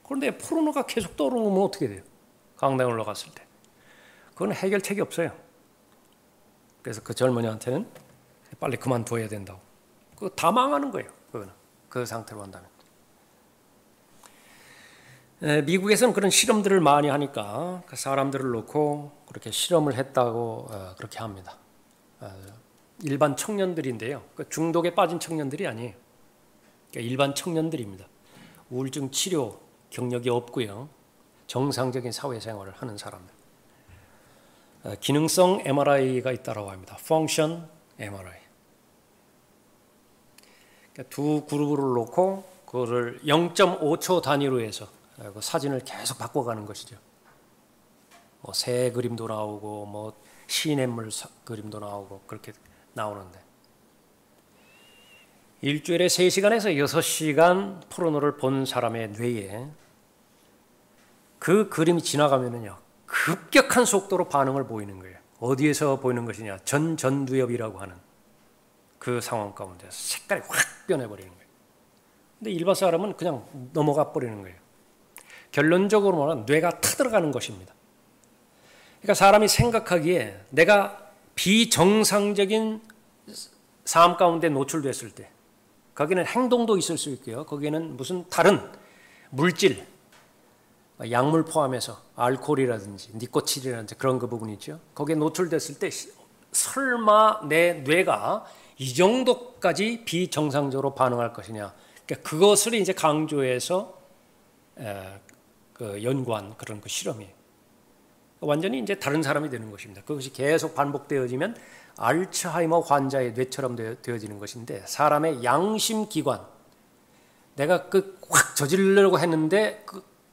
그런데 포르노가 계속 떠오르면 어떻게 돼요? 강단에 올라갔을 때. 그건 해결책이 없어요. 그래서 그 젊은이한테는 빨리 그만둬야 된다고. 그거 다 망하는 거예요. 그거는. 그 상태로 한다면. 미국에서는 그런 실험들을 많이 하니까 그 사람들을 놓고 그렇게 실험을 했다고 그렇게 합니다. 일반 청년들인데요. 그 중독에 빠진 청년들이 아니에요. 그러니까 일반 청년들입니다. 우울증 치료 경력이 없고요, 정상적인 사회생활을 하는 사람들. 기능성 MRI가 있다고 합니다. Function MRI. 그러니까 두 그룹을 놓고 그거를 0.5초 단위로 해서 그 사진을 계속 바꿔가는 것이죠. 새 그림도 나오고 시냇물 그림도 나오고 그렇게 나오는데, 일주일에 3시간에서 6시간 포르노를 본 사람의 뇌에 그 그림이 지나가면은요, 급격한 속도로 반응을 보이는 거예요. 어디에서 보이는 것이냐? 전두엽이라고 하는 그 상황 가운데서 색깔이 확 변해버리는 거예요. 근데 일반 사람은 그냥 넘어가 버리는 거예요. 결론적으로 말하면 뇌가 타들어가는 것입니다. 그러니까 사람이 생각하기에 내가 비정상적인 삶 가운데 노출됐을 때, 거기는 행동도 있을 수 있고요, 거기에는 무슨 다른 물질, 약물 포함해서 알코올이라든지 니코틴이라든지 그런 그 부분이 있죠. 거기에 노출됐을 때 설마 내 뇌가 이 정도까지 비정상적으로 반응할 것이냐. 그러니까 그것을 이제 강조해서 그 연구한 그런 그 실험이에요. 완전히 이제 다른 사람이 되는 것입니다. 그것이 계속 반복되어지면 알츠하이머 환자의 뇌처럼 되어지는 것인데, 사람의 양심 기관, 내가 확 저지르려고 했는데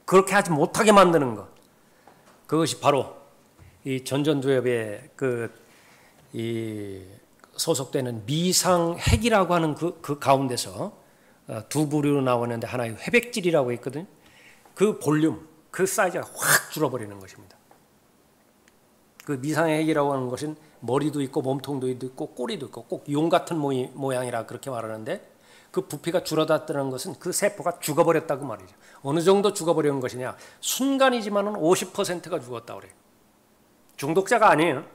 그렇게 하지 못하게 만드는 것, 그것이 바로 이 전두엽에 이 소속되는 미상핵이라고 하는 그 가운데서 두 부류로 나오는데 하나의 회백질이라고 있거든요. 그 볼륨, 그 사이즈가 확 줄어버리는 것입니다. 그 미상핵이라고 하는 것은 머리도 있고 몸통도 있고 꼬리도 있고 꼭 용 같은 모양이라 그렇게 말하는데, 그 부피가 줄어들었다는 것은 그 세포가 죽어버렸다고 말이죠. 어느 정도 죽어버리는 것이냐? 순간이지만은 50%가 죽었다고 그래요. 중독자가 아니에요.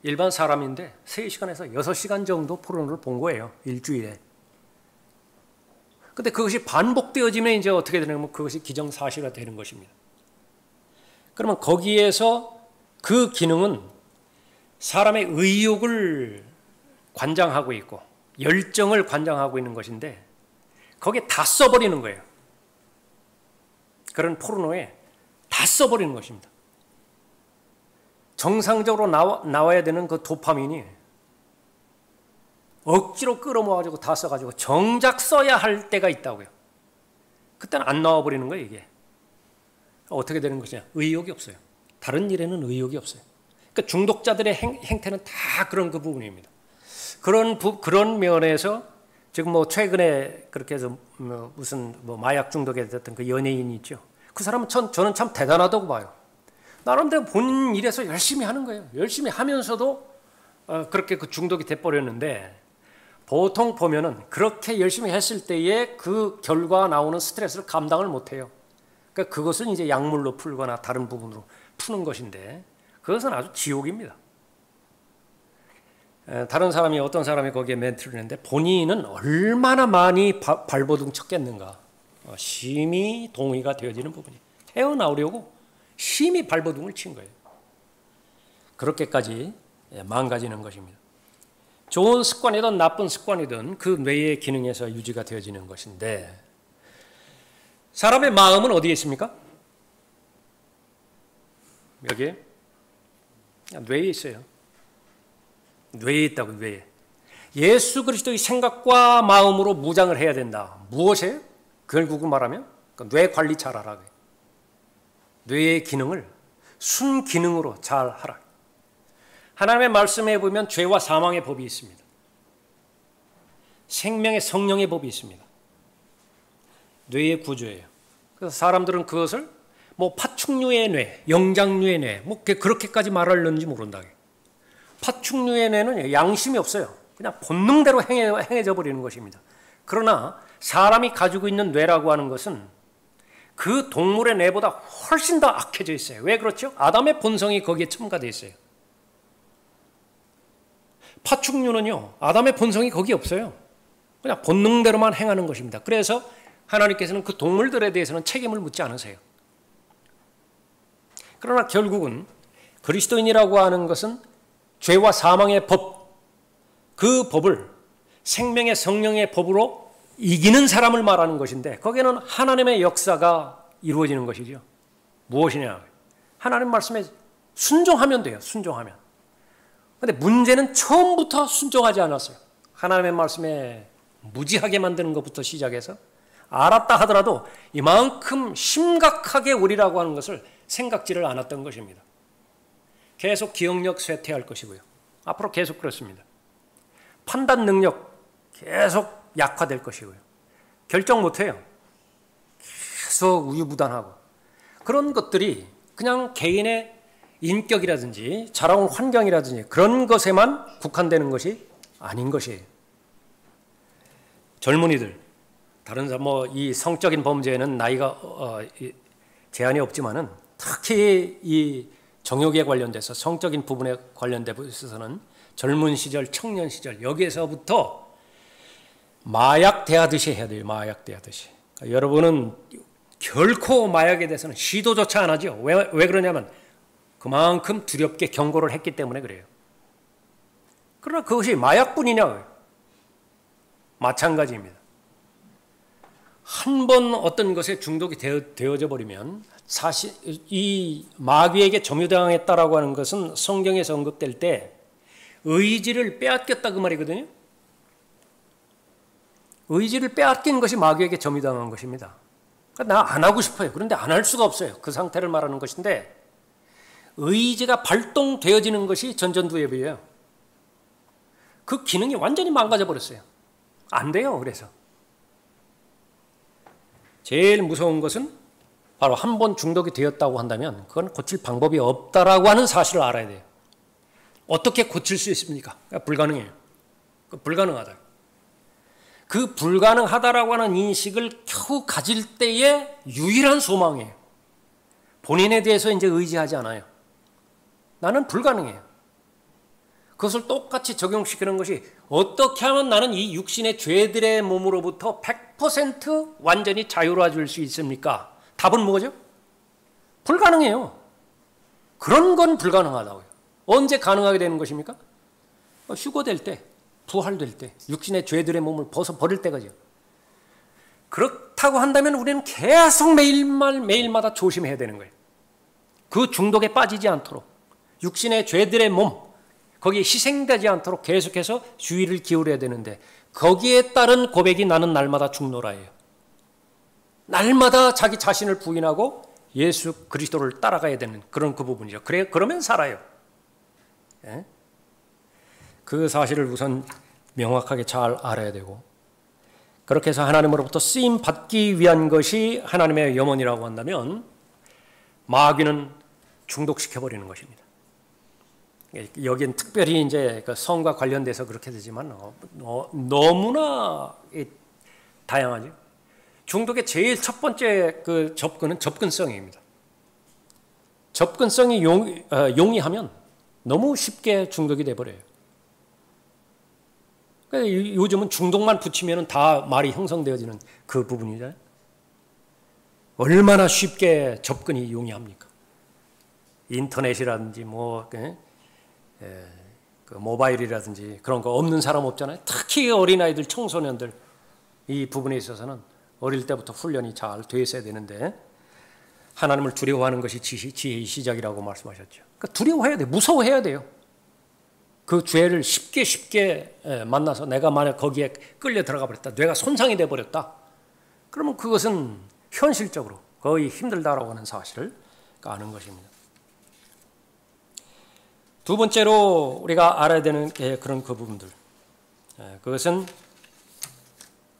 일반 사람인데 3시간에서 6시간 정도 포르노를 본 거예요, 일주일에. 근데 그것이 반복되어지면 이제 어떻게 되냐면 그것이 기정사실화 되는 것입니다. 그러면 거기에서 그 기능은 사람의 의욕을 관장하고 있고 열정을 관장하고 있는 것인데, 거기에 다 써버리는 거예요. 그런 포르노에 다 써버리는 것입니다. 정상적으로 나와야 되는 그 도파민이 억지로 끌어모아가지고 다 써가지고 정작 써야 할 때가 있다고요. 그때는 안 나와버리는 거예요, 이게. 어떻게 되는 것이냐? 의욕이 없어요. 다른 일에는 의욕이 없어요. 그러니까 중독자들의 행태는 다 그런 그 부분입니다. 그런 면에서 지금 최근에 그렇게 해서 무슨 마약 중독에 됐던 그 연예인이 있죠. 그 사람은 저는 참 대단하다고 봐요. 나름대로 본인 일에서 열심히 하는 거예요. 열심히 하면서도 그렇게 그 중독이 돼버렸는데, 보통 보면은 그렇게 열심히 했을 때에 그 결과 나오는 스트레스를 감당을 못해요. 그러니까 그것을 이제 약물로 풀거나 다른 부분으로 푸는 것인데, 그것은 아주 지옥입니다. 다른 사람이, 어떤 사람이 거기에 멘트를 했는데, 본인은 얼마나 많이 발버둥 쳤겠는가. 심히 동의가 되어지는 부분이 헤어나오려고 심히 발버둥을 친 거예요. 그렇게까지 망가지는 것입니다. 좋은 습관이든 나쁜 습관이든 그 뇌의 기능에서 유지가 되어지는 것인데, 사람의 마음은 어디에 있습니까? 여기에? 뇌에 있어요. 뇌에 있다고, 뇌에. 예수 그리스도의 생각과 마음으로 무장을 해야 된다. 무엇이에요? 결국은 말하면 뇌 관리 잘 하라. 뇌의 기능을 순기능으로 잘 하라. 하나님의 말씀에 보면 죄와 사망의 법이 있습니다. 생명의 성령의 법이 있습니다. 뇌의 구조예요. 그래서 사람들은 그것을 뭐 파충류의 뇌, 영장류의 뇌, 뭐 그렇게까지 말하려는지 모른다. 파충류의 뇌는 양심이 없어요. 그냥 본능대로 행해져 버리는 것입니다. 그러나 사람이 가지고 있는 뇌라고 하는 것은 그 동물의 뇌보다 훨씬 더 악해져 있어요. 왜 그렇죠? 아담의 본성이 거기에 첨가되어 있어요. 파충류는요, 아담의 본성이 거기 없어요. 그냥 본능대로만 행하는 것입니다. 그래서 하나님께서는 그 동물들에 대해서는 책임을 묻지 않으세요. 그러나 결국은 그리스도인이라고 하는 것은 죄와 사망의 법, 그 법을 생명의 성령의 법으로 이기는 사람을 말하는 것인데, 거기에는 하나님의 역사가 이루어지는 것이죠. 무엇이냐? 하나님 말씀에 순종하면 돼요. 순종하면. 그런데 문제는 처음부터 순종하지 않았어요. 하나님의 말씀에 무지하게 만드는 것부터 시작해서 알았다 하더라도 이만큼 심각하게 우리라고 하는 것을 생각지를 않았던 것입니다. 계속 기억력 쇠퇴할 것이고요. 앞으로 계속 그렇습니다. 판단 능력 계속 약화될 것이고요. 결정 못해요. 계속 우유부단하고. 그런 것들이 그냥 개인의 인격이라든지 자라온 환경이라든지 그런 것에만 국한되는 것이 아닌 것이에요. 젊은이들, 다른 이 성적인 범죄에는 나이가 제한이 없지만은 특히 이 정욕에 관련돼서 성적인 부분에 관련돼 있어서는 젊은 시절, 청년 시절 여기에서부터 마약 대하듯이 해야 돼요. 마약 대하듯이. 그러니까 여러분은 결코 마약에 대해서는 시도조차 안 하죠. 왜 그러냐면 그만큼 두렵게 경고를 했기 때문에 그래요. 그러나 그것이 마약뿐이냐? 마찬가지입니다. 한 번 어떤 것에 중독이 되어져 버리면 사실 이 마귀에게 점유당했다라고 하는 것은 성경에서 언급될 때 의지를 빼앗겼다 그 말이거든요. 의지를 빼앗긴 것이 마귀에게 점유당한 것입니다. 그러니까 나 안 하고 싶어요. 그런데 안 할 수가 없어요. 그 상태를 말하는 것인데, 의지가 발동되어지는 것이 전전두엽이에요. 그 기능이 완전히 망가져 버렸어요. 안 돼요. 그래서 제일 무서운 것은 바로 한 번 중독이 되었다고 한다면 그건 고칠 방법이 없다라고 하는 사실을 알아야 돼요. 어떻게 고칠 수 있습니까? 불가능해요. 불가능하다. 그 불가능하다라고 하는 인식을 겨우 가질 때의 유일한 소망이에요. 본인에 대해서 이제 의지하지 않아요. 나는 불가능해요. 그것을 똑같이 적용시키는 것이 어떻게 하면 나는 이 육신의 죄들의 몸으로부터 100% 완전히 자유로워질 수 있습니까? 답은 뭐죠? 불가능해요. 그런 건 불가능하다고요. 언제 가능하게 되는 것입니까? 휴거될 때, 부활될 때, 육신의 죄들의 몸을 벗어버릴 때가죠. 그렇다고 한다면 우리는 계속 매일마다 조심해야 되는 거예요. 그 중독에 빠지지 않도록, 육신의 죄들의 몸, 거기에 희생되지 않도록 계속해서 주의를 기울여야 되는데, 거기에 따른 고백이 나는 날마다 죽노라예요. 날마다 자기 자신을 부인하고 예수 그리스도를 따라가야 되는 그런 그 부분이죠. 그러면 살아요. 예? 그 사실을 우선 명확하게 잘 알아야 되고, 그렇게 해서 하나님으로부터 쓰임 받기 위한 것이 하나님의 염원이라고 한다면, 마귀는 중독시켜버리는 것입니다. 여긴 특별히 이제 그 성과 관련돼서 그렇게 되지만 너무나 다양하죠. 중독의 제일 첫 번째 그 접근은 접근성입니다. 접근성이 용이하면 너무 쉽게 중독이 돼버려요. 그러니까 요즘은 중독만 붙이면 다 말이 형성되어지는 그 부분이잖아요. 얼마나 쉽게 접근이 용이합니까? 인터넷이라든지 그 모바일이라든지 그런 거 없는 사람 없잖아요. 특히 어린아이들, 청소년들 이 부분에 있어서는 어릴 때부터 훈련이 잘 돼 있어야 되는데 하나님을 두려워하는 것이 지혜의 시작이라고 말씀하셨죠. 그러니까 두려워해야 돼요. 무서워해야 돼요. 그 죄를 쉽게 만나서 내가 만약 거기에 끌려 들어가 버렸다. 뇌가 손상이 돼 버렸다. 그러면 그것은 현실적으로 거의 힘들다라고 하는 사실을 아는 것입니다. 두 번째로 우리가 알아야 되는 그런 그 부분들, 그것은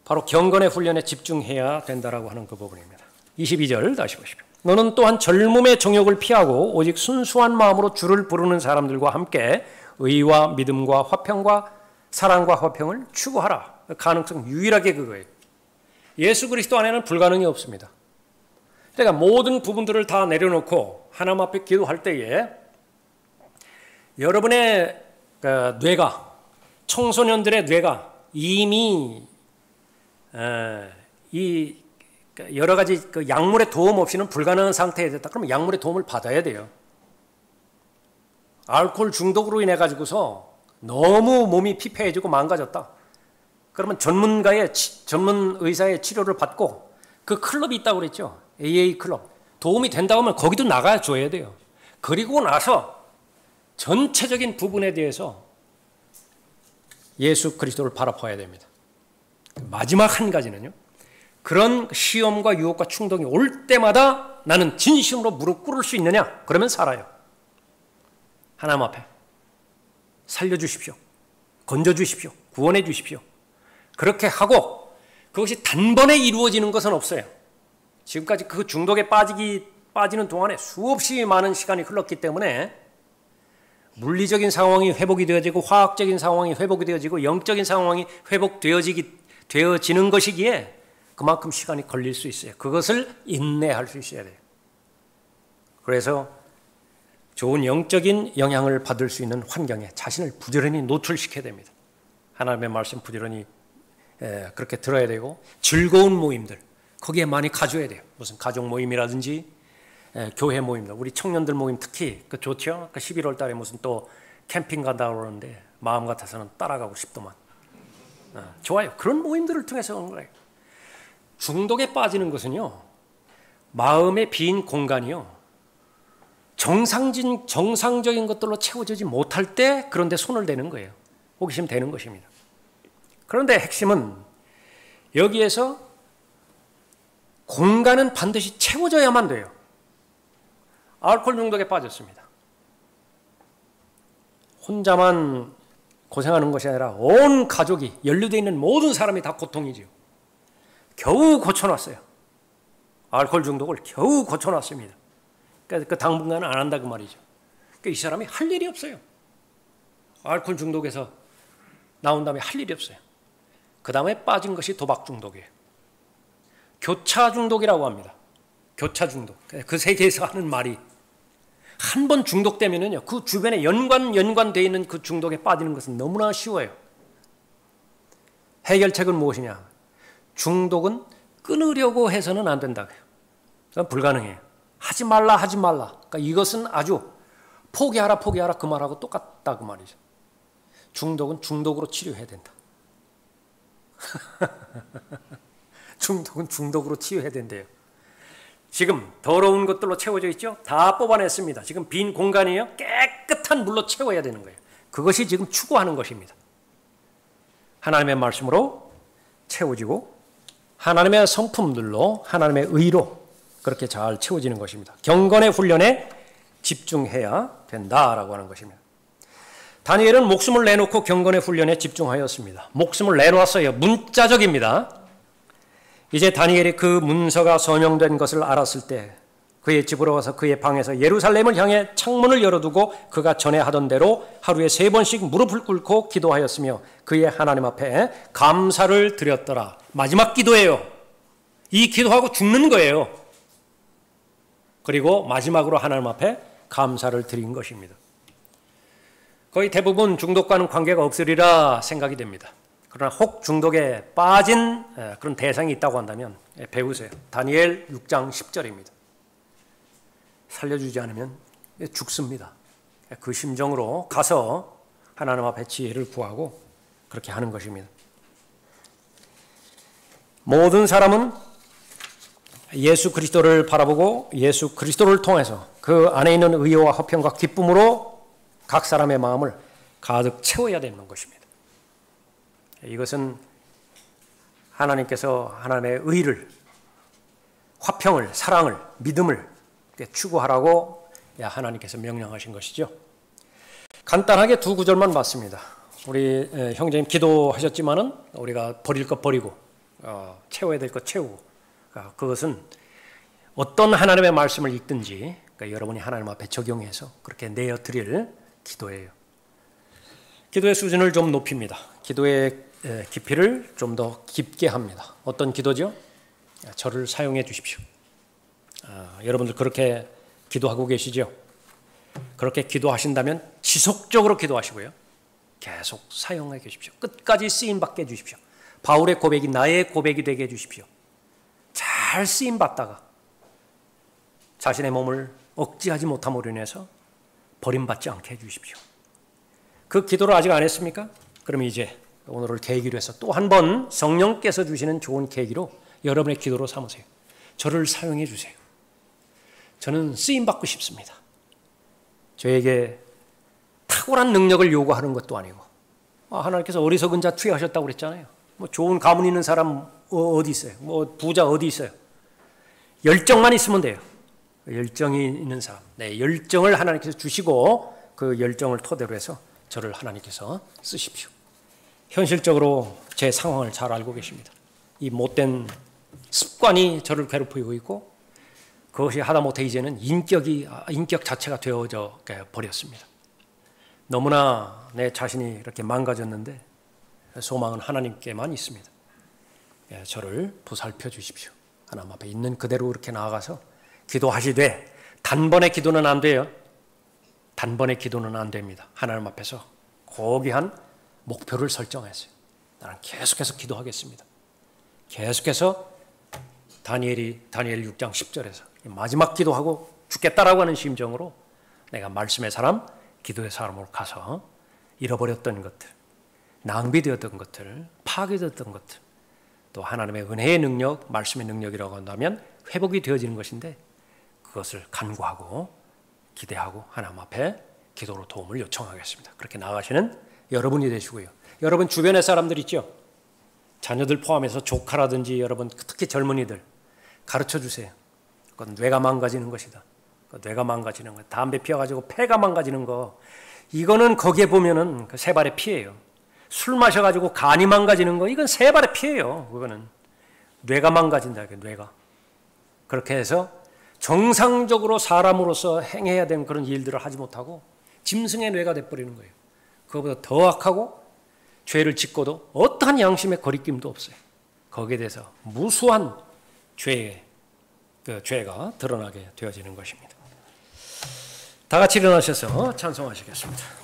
바로 경건의 훈련에 집중해야 된다라고 하는 그 부분입니다. 22절 다시 보십시오. 너는 또한 젊음의 정욕을 피하고 오직 순수한 마음으로 주를 부르는 사람들과 함께 의와 믿음과 화평과 사랑과 화평을 추구하라. 가능성 유일하게 그거예요. 예수 그리스도 안에는 불가능이 없습니다. 그러니까 모든 부분들을 다 내려놓고 하나님 앞에 기도할 때에 여러분의 뇌가, 청소년들의 뇌가 이미 이 여러 가지 그 약물의 도움 없이는 불가능한 상태에 됐다. 그러면 약물의 도움을 받아야 돼요. 알코올 중독으로 인해 가지고서 너무 몸이 피폐해지고 망가졌다. 그러면 전문 의사의 치료를 받고 그 클럽이 있다고 그랬죠. AA 클럽. 도움이 된다고 하면 거기도 나가 줘야 돼요. 그리고 나서 전체적인 부분에 대해서 예수 그리스도를 바라봐야 됩니다. 마지막 한 가지는요. 그런 시험과 유혹과 충동이 올 때마다 나는 진심으로 무릎 꿇을 수 있느냐? 그러면 살아요. 하나님 앞에 살려주십시오. 건져주십시오. 구원해 주십시오. 그렇게 하고 그것이 단번에 이루어지는 것은 없어요. 지금까지 그 중독에 빠지는 동안에 수없이 많은 시간이 흘렀기 때문에 물리적인 상황이 회복이 되어지고 화학적인 상황이 회복이 되어지고 영적인 상황이 되어지는 것이기에 그만큼 시간이 걸릴 수 있어요. 그것을 인내할 수 있어야 돼요. 그래서 좋은 영적인 영향을 받을 수 있는 환경에 자신을 부지런히 노출시켜야 됩니다. 하나님의 말씀 부지런히 그렇게 들어야 되고 즐거운 모임들 거기에 많이 가져야 돼요. 무슨 가족 모임이라든지 교회 모임들, 우리 청년들 모임 특히 그 좋죠. 그 11월 달에 무슨 또 캠핑 간다고 그러는데 마음 같아서는 따라가고 싶더만. 좋아요. 그런 모임들을 통해서 오는 거예요. 중독에 빠지는 것은요, 마음의 빈 공간이요, 정상적인 것들로 채워지지 못할 때 그런데 손을 대는 거예요. 호기심 되는 것입니다. 그런데 핵심은 여기에서 공간은 반드시 채워져야만 돼요. 알코올 중독에 빠졌습니다. 혼자만 고생하는 것이 아니라 온 가족이 연루되어 있는 모든 사람이 다 고통이지요. 겨우 고쳐놨어요. 알코올 중독을 겨우 고쳐놨습니다. 그러니까 그 당분간은 안 한다 그 말이죠. 그러니까 이 사람이 할 일이 없어요. 알코올 중독에서 나온 다음에 할 일이 없어요. 그 다음에 빠진 것이 도박 중독이에요. 교차 중독이라고 합니다. 교차 중독. 그 세계에서 하는 말이 한 번 중독되면은요, 그 주변에 연관되어 있는 그 중독에 빠지는 것은 너무나 쉬워요. 해결책은 무엇이냐? 중독은 끊으려고 해서는 안 된다. 그건 불가능해요. 하지 말라. 그러니까 이것은 아주 포기하라 그 말하고 똑같다 그 말이죠. 중독은 중독으로 치료해야 된다. 중독은 중독으로 치유해야 된대요. 지금 더러운 것들로 채워져 있죠? 다 뽑아냈습니다. 지금 빈 공간이에요. 깨끗한 물로 채워야 되는 거예요. 그것이 지금 추구하는 것입니다. 하나님의 말씀으로 채워지고 하나님의 성품들로 하나님의 의로 그렇게 잘 채워지는 것입니다. 경건의 훈련에 집중해야 된다라고 하는 것입니다. 다니엘은 목숨을 내놓고 경건의 훈련에 집중하였습니다. 목숨을 내놓았어요. 문자적입니다. 이제 다니엘이 그 문서가 서명된 것을 알았을 때 그의 집으로 가서 그의 방에서 예루살렘을 향해 창문을 열어두고 그가 전에 하던 대로 하루에 3번씩 무릎을 꿇고 기도하였으며 그의 하나님 앞에 감사를 드렸더라. 마지막 기도예요. 이 기도하고 죽는 거예요. 그리고 마지막으로 하나님 앞에 감사를 드린 것입니다. 거의 대부분 중독과는 관계가 없으리라 생각이 됩니다. 그러나 혹 중독에 빠진 그런 대상이 있다고 한다면 배우세요. 다니엘 6장 10절입니다. 살려주지 않으면 죽습니다. 그 심정으로 가서 하나님 앞에 지혜를 구하고 그렇게 하는 것입니다. 모든 사람은 예수 그리스도를 바라보고 예수 그리스도를 통해서 그 안에 있는 의와 화평과 기쁨으로 각 사람의 마음을 가득 채워야 되는 것입니다. 이것은 하나님께서 하나님의 의를, 화평을, 사랑을, 믿음을 추구하라고 하나님께서 명령하신 것이죠. 간단하게 두 구절만 봤습니다. 우리 형제님 기도하셨지만은 우리가 버릴 것 버리고 채워야 될 것 채우고, 그것은 어떤 하나님의 말씀을 읽든지 그러니까 여러분이 하나님 앞에 적용해서 그렇게 내어드릴 기도예요. 기도의 수준을 좀 높입니다. 기도의 깊이를 좀 더 깊게 합니다. 어떤 기도죠? 저를 사용해 주십시오. 여러분들 그렇게 기도하고 계시죠? 그렇게 기도하신다면 지속적으로 기도하시고요. 계속 사용해 주십시오. 끝까지 쓰임받게 해주십시오. 바울의 고백이 나의 고백이 되게 해주십시오. 잘 쓰임받다가 자신의 몸을 억제하지 못함으로 인해서 버림받지 않게 해주십시오. 그 기도를 아직 안 했습니까? 그럼 이제 오늘을 계기로 해서 또 한 번 성령께서 주시는 좋은 계기로 여러분의 기도로 삼으세요. 저를 사용해 주세요. 저는 쓰임받고 싶습니다. 저에게 탁월한 능력을 요구하는 것도 아니고, 하나님께서 어리석은 자 투여하셨다고 그랬잖아요. 뭐 좋은 가문 있는 사람 어디 있어요? 뭐 부자 어디 있어요? 열정만 있으면 돼요. 열정이 있는 사람, 열정을 하나님께서 주시고 그 열정을 토대로 해서 저를 하나님께서 쓰십시오. 현실적으로 제 상황을 잘 알고 계십니다. 이 못된 습관이 저를 괴롭히고 있고 그것이 하다못해 이제는 인격 자체가 되어져 버렸습니다. 너무나 내 자신이 이렇게 망가졌는데 소망은 하나님께만 있습니다. 저를 보살펴 주십시오. 하나님 앞에 있는 그대로 이렇게 나아가서 기도하시되, 단번에 기도는 안 돼요. 단번에 기도는 안 됩니다. 하나님 앞에서 고귀한 목표를 설정했어요. 나는 계속해서 기도하겠습니다. 계속해서 다니엘 6장 10절에서 마지막 기도하고 죽겠다라고 하는 심정으로 내가 말씀의 사람, 기도의 사람으로 가서 잃어버렸던 것들, 낭비되었던 것들, 파괴되었던 것들, 또 하나님의 은혜의 능력, 말씀의 능력이라고 한다면 회복이 되어지는 것인데 그것을 간구하고 기대하고 하나님 앞에 기도로 도움을 요청하겠습니다. 그렇게 나아가시는 여러분이 되시고요. 여러분 주변의 사람들 있죠? 자녀들 포함해서 조카라든지 여러분 특히 젊은이들 가르쳐 주세요. 그건 뇌가 망가지는 것이다. 뇌가 망가지는 거, 담배 피워가지고 폐가 망가지는 거, 이거는 거기에 보면은 그 세 발의 피예요. 술 마셔가지고 간이 망가지는 거, 이건 세 발의 피예요. 그거는 뇌가 망가진다. 뇌가. 그렇게 해서 정상적으로 사람으로서 행해야 되는 그런 일들을 하지 못하고 짐승의 뇌가 돼버리는 거예요. 그것보다 더 악하고 죄를 짓고도 어떠한 양심의 거리낌도 없어요. 거기에 대해서 무수한 죄가 드러나게 되어지는 것입니다. 다 같이 일어나셔서 찬송하시겠습니다.